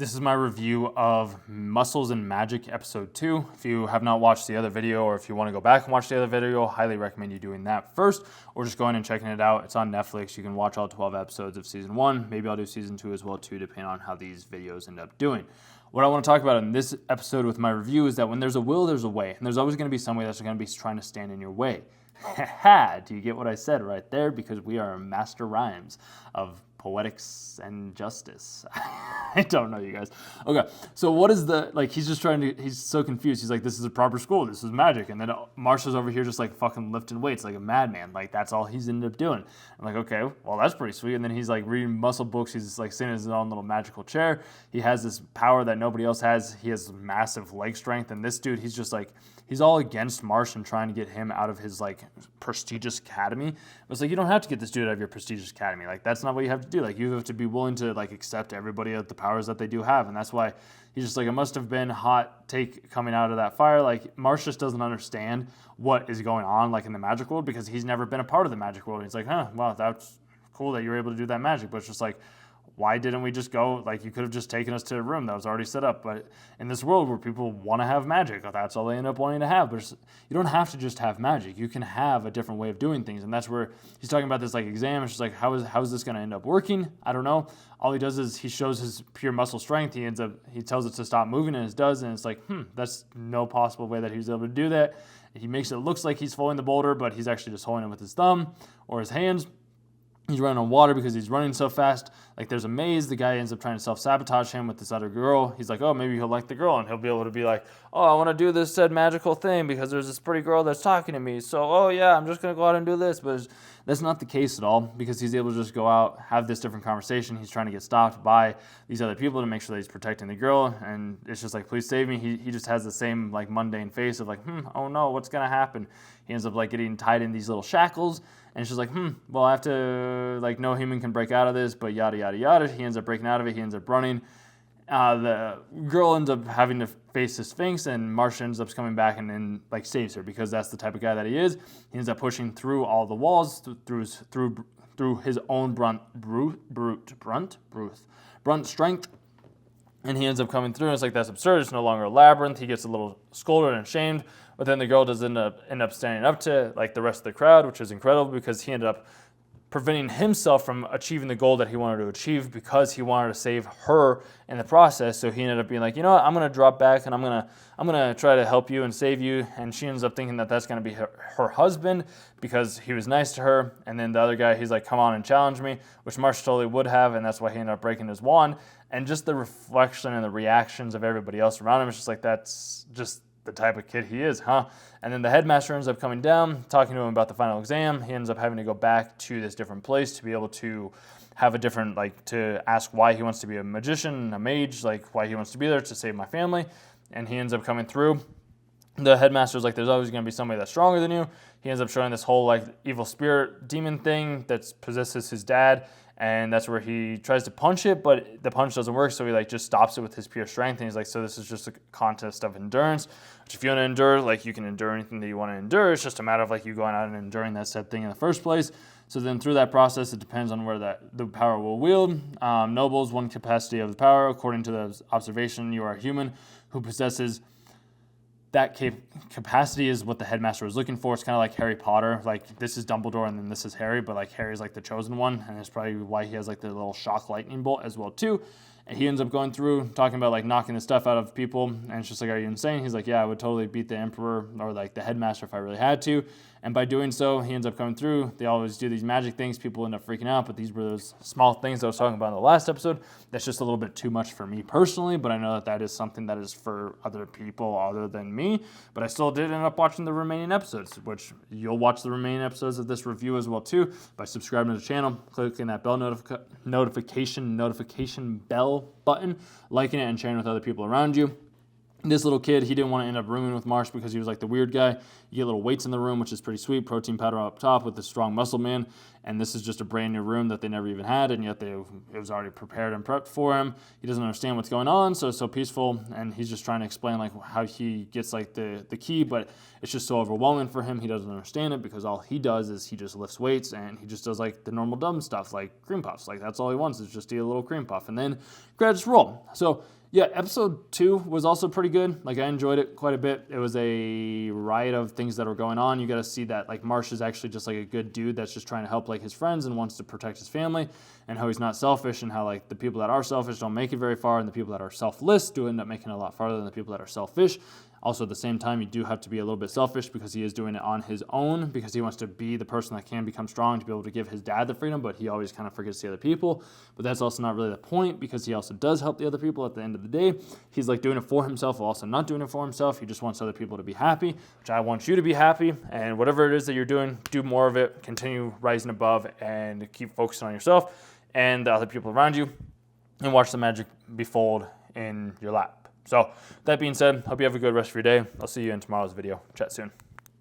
This is my review of Muscles and Magic Episode 2. If you have not watched the other video, or if you want to go back and watch the other video, highly recommend you doing that first, or just going and checking it out. It's on Netflix. You can watch all 12 episodes of Season 1. Maybe I'll do Season 2 as well, too, depending on how these videos end up doing. What I want to talk about in this episode with my review is that when there's a will, there's a way. And there's always going to be somebody that's going to be trying to stand in your way. Do you get what I said right there? Because we are master rhymes of poetics and justice. I don't know, you guys. Okay, so what is he's just trying to, he's so confused. He's like, this is a proper school, this is magic. And then Marsh is over here just like fucking lifting weights like a madman. Like that's all he's ended up doing. I'm like, okay, well that's pretty sweet. And then he's like reading muscle books. He's like sitting in his own little magical chair. He has this power that nobody else has. He has massive leg strength. And this dude, he's just like, he's all against Marsh and trying to get him out of his like prestigious academy. It's like, you don't have to get this dude out of your prestigious academy. Like that's not what you have to do. Like you have to be willing to like accept everybody at the powers that they do have. And that's why he's just like, it must have been hot take coming out of that fire. Like Marsh just doesn't understand what is going on like in the magic world because he's never been a part of the magic world. He's like, huh, well, that's cool that you're able to do that magic. But it's just like, why didn't we just go, like you could have just taken us to a room that was already set up. But in this world where people want to have magic, that's all they end up wanting to have. But you don't have to just have magic. You can have a different way of doing things. And that's where he's talking about this like exam. It's just like, how is this going to end up working? I don't know. All he does is he shows his pure muscle strength. He tells it to stop moving and it does. And it's like, that's no possible way that he was able to do that. He makes it look like he's folding the boulder, but he's actually just holding it with his thumb or his hands. He's running on water because he's running so fast. Like there's a maze. The guy ends up trying to self-sabotage him with this other girl. He's like, oh, maybe he'll like the girl. And he'll be able to be like, oh, I want to do this said magical thing because there's this pretty girl that's talking to me. So, oh, yeah, I'm just going to go out and do this. But that's not the case at all because he's able to just go out, have this different conversation. He's trying to get stopped by these other people to make sure that he's protecting the girl. And it's just like, please save me. He just has the same like mundane face of like, oh, no, what's going to happen? He ends up like getting tied in these little shackles. And she's like, well, I have to, like, no human can break out of this, but yada, yada, yada. He ends up breaking out of it. He ends up running. The girl ends up having to face the Sphinx, and Marsh ends up coming back and then, like, saves her because that's the type of guy that he is. He ends up pushing through all the walls, through his own brunt strength. And he ends up coming through, and it's like, that's absurd. It's no longer a labyrinth. He gets a little scolded and shamed. But then the girl does end up standing up to like the rest of the crowd, which is incredible because he ended up preventing himself from achieving the goal that he wanted to achieve because he wanted to save her in the process. So he ended up being like, you know what, I'm going to drop back and I'm going to try to help you and save you. And she ends up thinking that that's going to be her husband because he was nice to her. And then the other guy, he's like, come on and challenge me, which Marsh totally would have. And that's why he ended up breaking his wand. And just the reflection and the reactions of everybody else around him, it's just like, that's just the type of kid he is, huh? And then the headmaster ends up coming down, talking to him about the final exam. He ends up having to go back to this different place to be able to have a different, like, to ask why he wants to be a magician, a mage, like, why he wants to be there to save my family. And he ends up coming through. The headmaster's like, there's always going to be somebody that's stronger than you. He ends up showing this whole, like, evil spirit demon thing that possesses his dad. And that's where he tries to punch it, but the punch doesn't work, so he like just stops it with his pure strength. And he's like, so this is just a contest of endurance, which if you want to endure, like you can endure anything that you want to endure. It's just a matter of like you going out and enduring that said thing in the first place. So then through that process, it depends on where the power will wield. Nobles, one capacity of the power. According to the observation, you are a human who possesses that capacity is what the headmaster was looking for. It's kind of like Harry Potter. Like, this is Dumbledore and then this is Harry, but like Harry's like the chosen one, and that's probably why he has like the little shock lightning bolt as well too. And he ends up going through, talking about like knocking the stuff out of people, and it's just like, are you insane? He's like, yeah, I would totally beat the emperor or like the headmaster if I really had to. And by doing so, he ends up coming through. They always do these magic things. People end up freaking out, but these were those small things I was talking about in the last episode. That's just a little bit too much for me personally, but I know that that is something that is for other people other than me. But I still did end up watching the remaining episodes, which you'll watch the remaining episodes of this review as well too by subscribing to the channel, clicking that bell notification bell button, liking it and sharing with other people around you. This little kid, he didn't want to end up rooming with Marsh because he was like the weird guy. You get little weights in the room, which is pretty sweet. Protein powder up top with the strong muscle man. And this is just a brand new room that they never even had, and yet it was already prepared and prepped for him. He doesn't understand what's going on, so it's so peaceful. And he's just trying to explain like how he gets like the key, but it's just so overwhelming for him. He doesn't understand it because all he does is he just lifts weights and he just does like the normal dumb stuff like cream puffs. Like that's all he wants is just eat a little cream puff and then grabs roll. So yeah, episode 2 was also pretty good. Like I enjoyed it quite a bit. It was a riot of things that were going on. You got to see that like Marsh is actually just like a good dude that's just trying to help like his friends and wants to protect his family, and how he's not selfish, and how like the people that are selfish don't make it very far, and the people that are selfless do end up making it a lot farther than the people that are selfish. Also, at the same time, you do have to be a little bit selfish because he is doing it on his own, because he wants to be the person that can become strong to be able to give his dad the freedom, but he always kind of forgets the other people. But that's also not really the point, because he also does help the other people at the end of the day. He's like doing it for himself while also not doing it for himself. He just wants other people to be happy, which I want you to be happy. And whatever it is that you're doing, do more of it. Continue rising above and keep focusing on yourself and the other people around you, and watch the magic befold in your lap. So that being said, hope you have a good rest of your day. I'll see you in tomorrow's video. Chat soon.